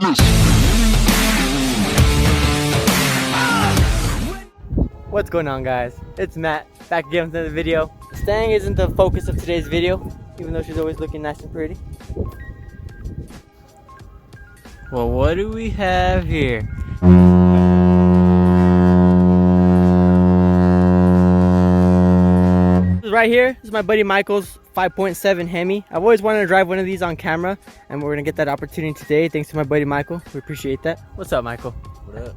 quickness. What's going on, guys? It's Matt, back again with another video. Mustang isn't the focus of today's video, even though she's always looking nice and pretty. Well, what do we have here? Right here, this is my buddy Michael's 5.7 Hemi. I've always wanted to drive one of these on camera, and we're gonna get that opportunity today thanks to my buddy Michael. We appreciate that. What's up, Michael? What up?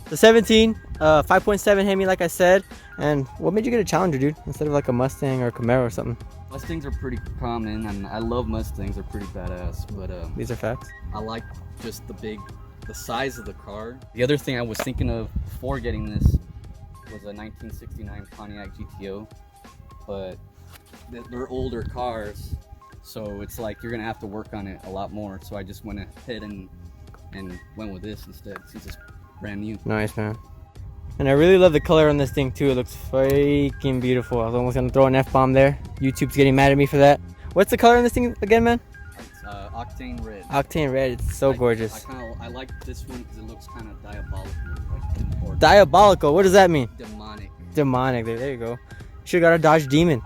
The 17, 5.7 Hemi, like I said. And what made you get a Challenger, dude, instead of like a Mustang or a Camaro or something? Mustangs are pretty common, and I love Mustangs. They're pretty badass. But These are facts. I like just the size of the car. The other thing I was thinking of before getting this was a 1969 Pontiac GTO, but they're older cars, so it's like you're gonna have to work on it a lot more. So I just went ahead and went with this instead, since it's brand new. Nice, man. And I really love the color on this thing too. It looks freaking beautiful. I was almost gonna throw an F-bomb there. YouTube's getting mad at me for that. What's the color on this thing again, man? It's octane red. Octane red. It's so gorgeous. I like this one because it looks kind of diabolical. Like Diabolical. What does that mean? demonic. Demonic. There you go. Should've got a Dodge Demon.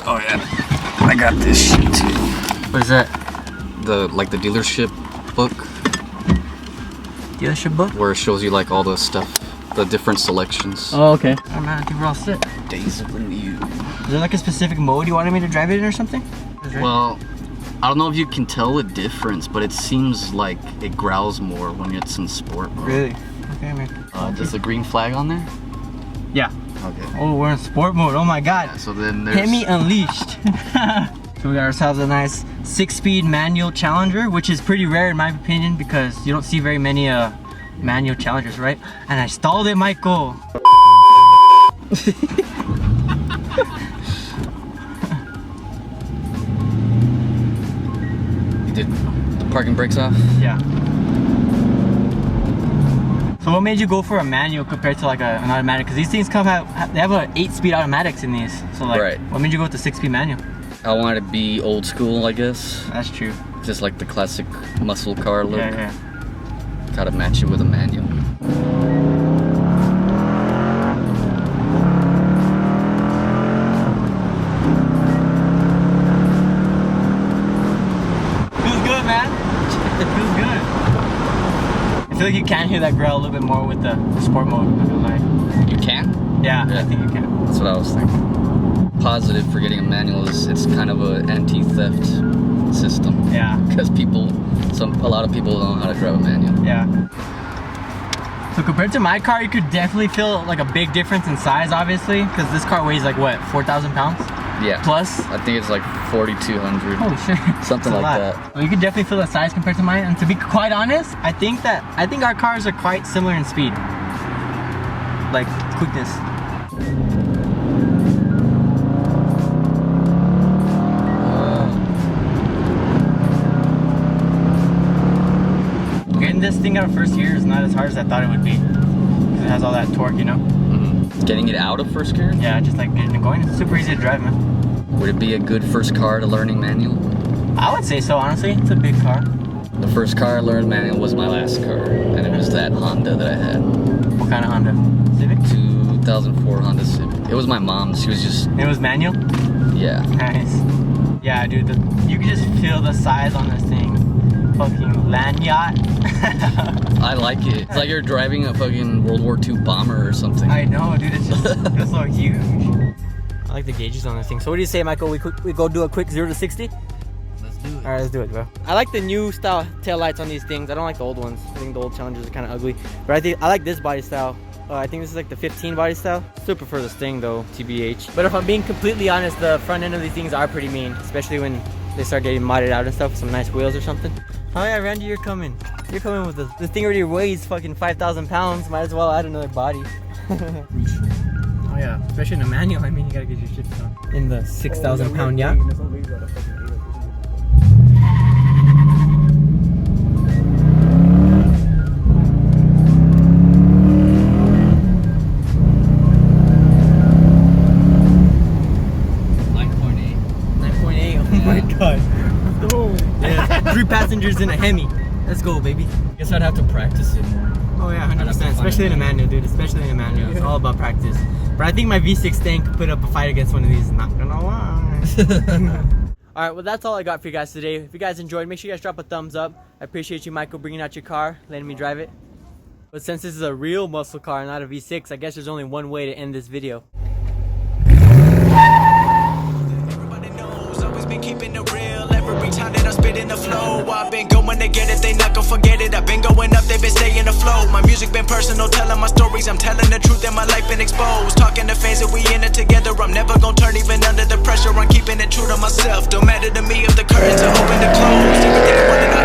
Oh yeah, I got this shit too. What is that? The dealership book, Dealership book? where it shows you like all the stuff, the different selections. Oh, okay. Oh man, I think we're all set. Days of the New. Is there like a specific mode you wanted me to drive it in or something? Well, I don't know if you can tell the difference, but it seems like it growls more when it's in sport mode. Really? Okay, man. There's the green flag on there? Yeah. Okay. Oh, we're in sport mode. Oh my god. Yeah, so then there's... Hemi Unleashed. So we got ourselves a nice 6-speed manual Challenger, which is pretty rare in my opinion because you don't see very many manual Challengers, right? And I stalled it, Michael. You did the parking brakes off? Yeah. So what made you go for a manual compared to like an automatic? Because these things they have a 8-speed automatics in these. So like, right. What made you go with the 6-speed manual? I wanted to be old school, I guess. That's true. Just like the classic muscle car look. Yeah. Gotta match it with a manual. Feels good, man. It feels good. I feel like you can hear that growl a little bit more with the sport mode. I feel like. You can? Yeah, I think you can. That's what I was thinking. Positive for getting a manual is it's kind of an anti-theft system. Yeah. Because a lot of people don't know how to drive a manual. Yeah. So compared to my car, you could definitely feel like a big difference in size, obviously, because this car weighs like what, 4,000 pounds? Yeah. Plus? I think it's like 4,200. Holy shit. Something like that. Well, you could definitely feel the size compared to mine. And to be quite honest, I think our cars are quite similar in speed. Like quickness. Getting this thing out of first gear is not as hard as I thought it would be. Because it has all that torque, you know? Mm-hmm. Getting it out of first gear? Yeah, just like getting it going. It's super easy to drive, man. Would it be a good first car to learning manual? I would say so, honestly. It's a big car. The first car I learned manual was my last car, and it was that Honda that I had. What kind of Honda? Civic? 2004 Honda Civic. It was my mom's. She was just... It was manual? Yeah. Nice. Yeah, dude, you can just feel the size on this thing. Fucking land yacht. I like it. It's like you're driving a fucking World War II bomber or something. I know, dude. It's just feels so huge. I like the gauges on this thing. So what do you say, Michael? We go do a quick 0 to 60? Let's do it. All right, let's do it, bro. I like the new style taillights on these things. I don't like the old ones. I think the old Challengers are kind of ugly. But I like this body style. I think this is like the 15 body style. Still prefer this thing though, TBH. But if I'm being completely honest, the front end of these things are pretty mean, especially when they start getting modded out and stuff with some nice wheels or something. Oh yeah, Randy, you're coming. You're coming with this. This thing already weighs fucking 5,000 pounds. Might as well add another body. Oh yeah, especially in a manual. I mean, you gotta get your shit done. In the 6,000 pound yacht. 9.8. Oh my god. Yeah, 3 passengers in a Hemi. Let's go, baby. Guess I'd have to practice it more. Oh yeah, 100%. Especially in a manual, dude. Especially in a manual. It's all about practice. But I think my V6 tank could put up a fight against one of these. Not gonna lie. Alright, well that's all I got for you guys today. If you guys enjoyed, make sure you guys drop a thumbs up. I appreciate you, Michael, bringing out your car, letting me drive it. But since this is a real muscle car, not a V6, I guess there's only one way to end this video. Everybody knows, always been keeping it real. Every time that I spit in the flow, I've been going to get it, they not gonna forget it. I've been going up, they've been staying afloat. My music been personal, telling my stories. I'm telling the truth and my life been exposed. Talking to fans that we in it together. I'm never gonna turn even under the pressure. I'm keeping it true to myself. Don't matter to me if the curtains are open or closed. Everything I wanted, I